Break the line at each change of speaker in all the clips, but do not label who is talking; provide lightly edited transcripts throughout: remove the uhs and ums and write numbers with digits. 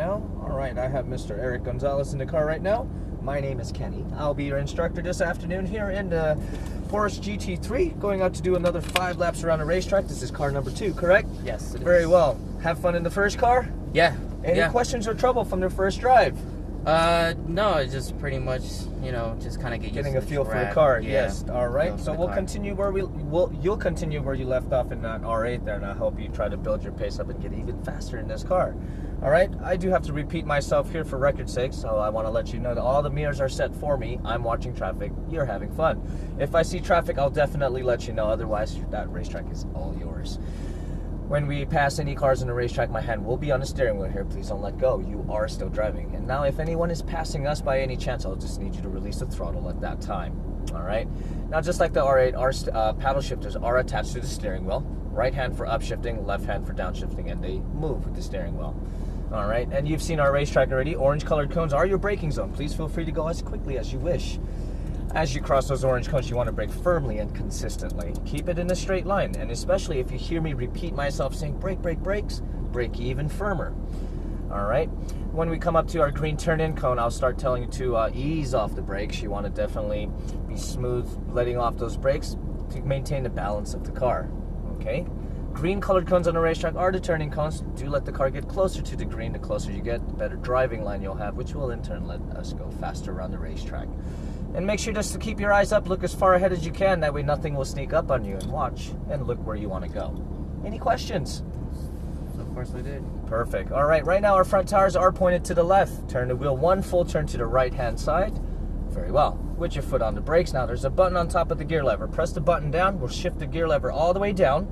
Now, all right, I have Mr. Eric Gonzalez in the car right now. My name is Kenny. I'll be your instructor this afternoon here in the Porsche GT3, going out to do another 5 laps around the racetrack. This is car number 2, correct?
Yes, it is.
Very well. Have fun in the first car?
Yeah.
Any questions or trouble from the first drive?
No, it's just pretty much, just kind of
getting a feel for the car.
Yeah.
Yes. All right. So we'll continue where you'll continue where you left off in that R8 there, and I'll help you try to build your pace up and get even faster in this car. All right. I do have to repeat myself here for record's sake, so I want to let you know that all the mirrors are set for me. I'm watching traffic. You're having fun. If I see traffic, I'll definitely let you know. Otherwise, that racetrack is all yours. When we pass any cars on the racetrack, my hand will be on the steering wheel here. Please don't let go. You are still driving. And now if anyone is passing us by any chance, I'll just need you to release the throttle at that time. All right? Now, just like the R8, our paddle shifters are attached to the steering wheel. Right hand for upshifting, left hand for downshifting, and they move with the steering wheel. All right? And you've seen our racetrack already. Orange-colored cones are your braking zone. Please feel free to go as quickly as you wish. As you cross those orange cones, you want to brake firmly and consistently. Keep it in a straight line, and especially if you hear me repeat myself saying brake, brake, brakes, brake even firmer. All right? When we come up to our green turn-in cone, I'll start telling you to ease off the brakes. You want to definitely be smooth letting off those brakes to maintain the balance of the car. Okay? Green colored cones on the racetrack are the turning cones. Do let the car get closer to the green. The closer you get, the better driving line you'll have, which will in turn let us go faster around the racetrack. And make sure just to keep your eyes up, look as far ahead as you can, that way nothing will sneak up on you, and watch and look where you want to go. Any questions?
Of course I did.
Perfect. All right, right now our front tires are pointed to the left. Turn the wheel 1 full turn to the right-hand side. Very well. With your foot on the brakes, now there's a button on top of the gear lever. Press the button down, we'll shift the gear lever all the way down.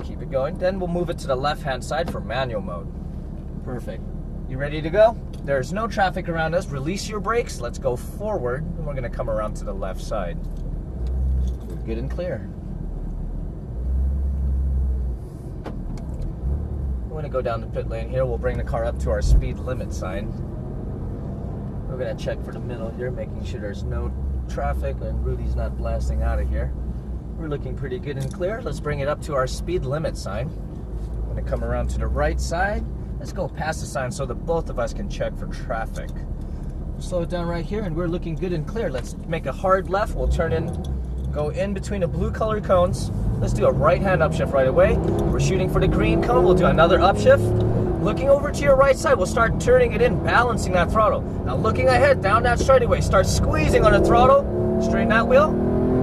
Keep it going. Then we'll move it to the left-hand side for manual mode. Perfect. You ready to go? There's no traffic around us. Release your brakes. Let's go forward, and we're going to come around to the left side. Good and clear. We're going to go down the pit lane here. We'll bring the car up to our speed limit sign. We're going to check for the middle here, making sure there's no traffic and Rudy's not blasting out of here. We're looking pretty good and clear. Let's bring it up to our speed limit sign. I'm going to come around to the right side. Let's go past the sign so that both of us can check for traffic. Slow it down right here, and we're looking good and clear. Let's make a hard left. We'll turn in, go in between the blue colored cones. Let's do a right-hand upshift right away. We're shooting for the green cone. We'll do another upshift. Looking over to your right side, we'll start turning it in, balancing that throttle. Now looking ahead, down that straightaway, start squeezing on the throttle. Straighten that wheel,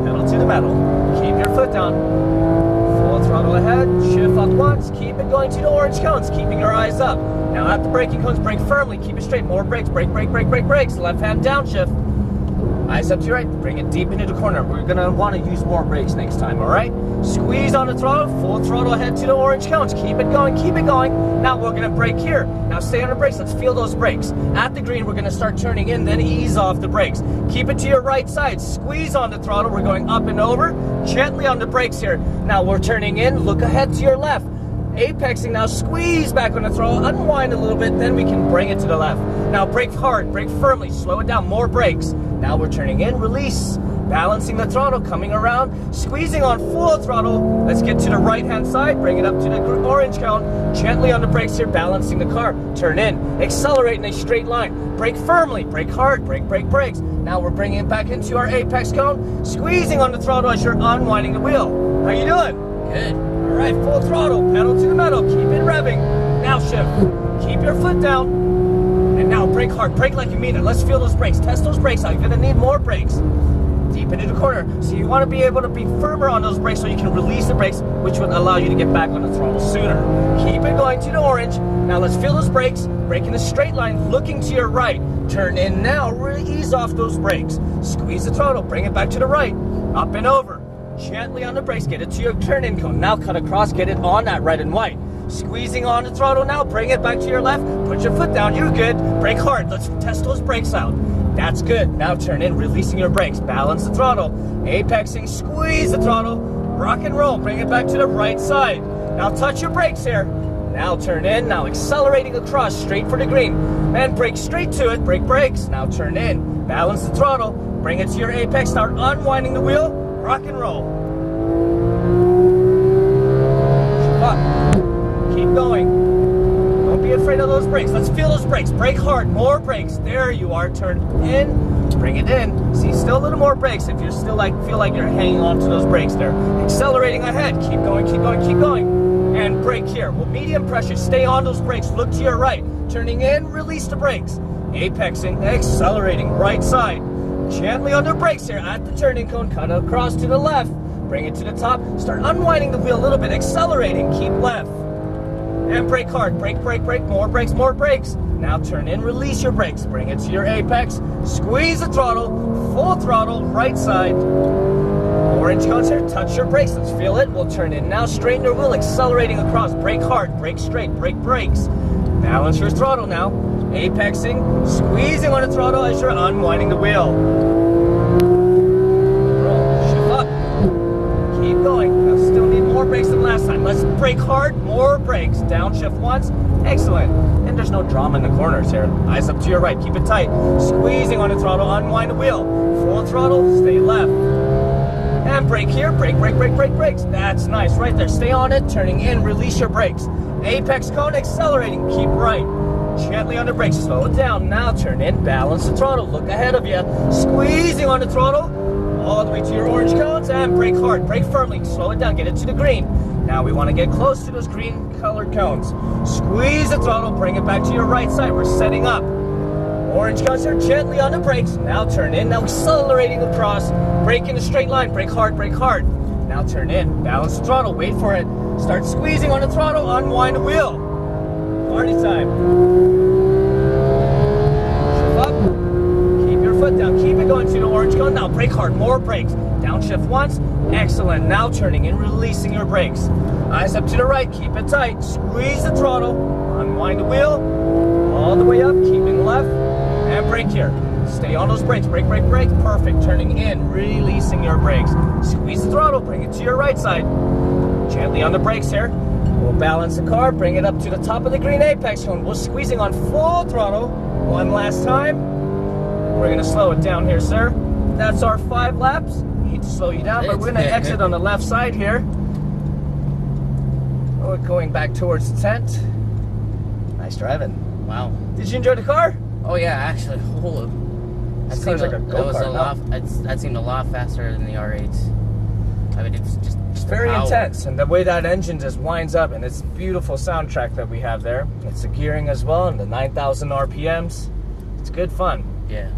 pedal to the metal. Keep your foot down. Full throttle ahead, shift up once, keep it going to the orange cones, keeping your eyes up. Now at the braking cones, brake firmly, keep it straight, more brakes, brake, brake, brake, brake, brakes, left hand downshift. Eyes up to your right, bring it deep into the corner. We're gonna wanna use more brakes next time, all right? Squeeze on the throttle, full throttle ahead to the orange cones, keep it going, keep it going. Now we're gonna brake here. Now stay on the brakes, let's feel those brakes. At the green, we're gonna start turning in, then ease off the brakes. Keep it to your right side, squeeze on the throttle, we're going up and over, gently on the brakes here. Now we're turning in, look ahead to your left. Apexing now, squeeze back on the throttle, unwind a little bit, then we can bring it to the left. Now brake hard, brake firmly, slow it down, more brakes. Now we're turning in, release, balancing the throttle, coming around, squeezing on full throttle. Let's get to the right-hand side, bring it up to the orange cone, gently on the brakes here, balancing the car. Turn in, accelerate in a straight line, brake firmly, brake hard, brake, brake, brakes. Now we're bringing it back into our apex cone, squeezing on the throttle as you're unwinding the wheel. How you doing?
Good.
All right, full throttle, pedal to the metal, keep it revving. Now shift, keep your foot down. And now brake hard, brake like you mean it. Let's feel those brakes, test those brakes out. You're gonna need more brakes. Deep into the corner. So you wanna be able to be firmer on those brakes so you can release the brakes, which would allow you to get back on the throttle sooner. Keep it going to the orange. Now let's feel those brakes, brake in a straight line, looking to your right. Turn in now, really ease off those brakes. Squeeze the throttle, bring it back to the right, up and over. Gently on the brakes, get it to your turn-in cone. Now cut across, get it on that red and white. Squeezing on the throttle now, bring it back to your left, put your foot down, you're good. Brake hard, let's test those brakes out. That's good. Now turn in, releasing your brakes, balance the throttle, apexing, squeeze the throttle, rock and roll, bring it back to the right side. Now touch your brakes here. Now turn in, now accelerating across, straight for the green. And brake straight to it, brake brakes. Now turn in, balance the throttle, bring it to your apex, start unwinding the wheel, rock and roll. Shift up. Keep going. Don't be be afraid of those brakes. Let's feel those brakes. Brake hard, more brakes. There you are, turn in, bring it in. See, still a little more brakes if you're still feel like you're hanging on to those brakes there. Accelerating ahead, keep going, keep going, keep going. And brake here. Well, medium pressure, stay on those brakes, look to your right. Turning in, release the brakes. Apexing, accelerating, right side. Gently on the brakes here at the turning cone, cut across to the left. Bring it to the top, start unwinding the wheel a little bit, accelerating, keep left. And brake hard, brake, brake, brake, more brakes, more brakes. Now turn in, release your brakes, bring it to your apex, squeeze the throttle, full throttle, right side. Orange cones here, touch your brakes, let's feel it. We'll turn in now, straighten your wheel, accelerating across, brake hard, brake straight, brake brakes. Balance your throttle now, apexing, squeezing on the throttle as you're unwinding the wheel. Roll, shift up, keep going. Now still need more brakes than last time. Let's brake hard, more brakes. Downshift once, excellent. And there's no drama in the corners here. Eyes up to your right, keep it tight. Squeezing on the throttle, unwind the wheel. Full throttle, stay left. And brake here, brake, brake, brake, brake, brakes. That's nice, right there. Stay on it, turning in, release your brakes. Apex cone, accelerating, keep right. Gently on the brakes, slow it down. Now turn in, balance the throttle, look ahead of you. Squeezing on the throttle, all the way to your orange cones, and brake hard, brake firmly, slow it down, get it to the green. Now we want to get close to those green colored cones. Squeeze the throttle, bring it back to your right side, we're setting up. Orange cones are gently on the brakes, now turn in, now accelerating across, brake in a straight line, brake hard, brake hard. Now turn in, balance the throttle, wait for it. Start squeezing on the throttle, unwind the wheel. Party time. Shift up, keep your foot down, keep it going to the orange cone. Now brake hard, more brakes. Downshift once, excellent. Now turning in, releasing your brakes. Eyes up to the right, keep it tight. Squeeze the throttle, unwind the wheel, all the way up, keeping left, and brake here. Stay on those brakes, brake, brake, brake, perfect. Turning in, releasing your brakes. Squeeze the throttle, bring it to your right side. Gently on the brakes here. We'll balance the car, bring it up to the top of the green apex cone. We're squeezing on full throttle. One last time. We're gonna slow it down here, sir. That's our 5 laps. Need to slow you down, but we're gonna exit on the left side here. We're going back towards the tent. Nice driving.
Wow.
Did you enjoy the car?
Oh yeah, actually, that seemed
like a go-kart,
that seemed a lot faster than the R8s. I mean, it's just
very intense, and the way that engine just winds up, and it's a beautiful soundtrack that we have there. It's the gearing as well, and the 9,000 RPMs. It's good fun.
Yeah.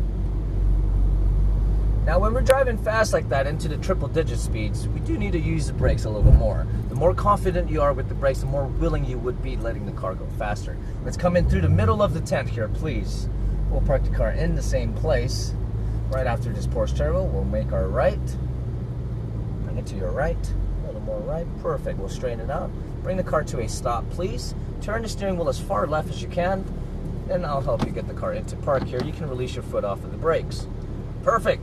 Now, when we're driving fast like that into the triple-digit speeds, we do need to use the brakes a little bit more. The more confident you are with the brakes, the more willing you would be letting the car go faster. Let's come in through the middle of the tent here, please. We'll park the car in the same place. Right after this Porsche Turbo, we'll make our right. Bring it to your right. A little more right. Perfect. We'll straighten it out. Bring the car to a stop, please. Turn the steering wheel as far left as you can. Then I'll help you get the car into park here. You can release your foot off of the brakes. Perfect.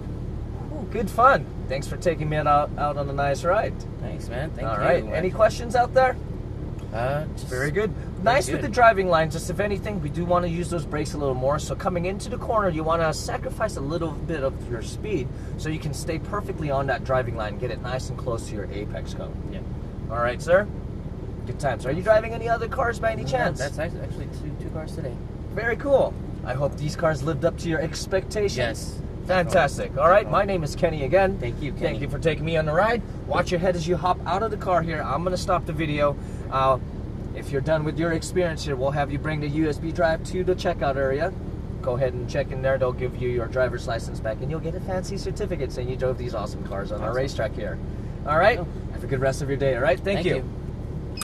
Ooh, good fun. Thanks for taking me out on a nice ride.
Thanks, man. Thank you.
All right. Any questions out there? Very good. Nice with the driving line. Just if anything, we do want to use those brakes a little more. So coming into the corner, you want to sacrifice a little bit of your speed so you can stay perfectly on that driving line. Get it nice and close to your apex cone.
Yeah.
All right, sir. Good times. Are you driving any other cars by any chance?
That's actually two cars today.
Very cool. I hope these cars lived up to your expectations.
Yes.
Fantastic. All right, my name is Kenny again.
Thank you, Kenny.
Thank you for taking me on the ride. Watch your head as you hop out of the car here. I'm going to stop the video. If you're done with your experience here, we'll have you bring the USB drive to the checkout area. Go ahead and check in there. They'll give you your driver's license back, and you'll get a fancy certificate saying you drove these awesome cars on our racetrack here. All right? Have a good rest of your day, all right? Thank you.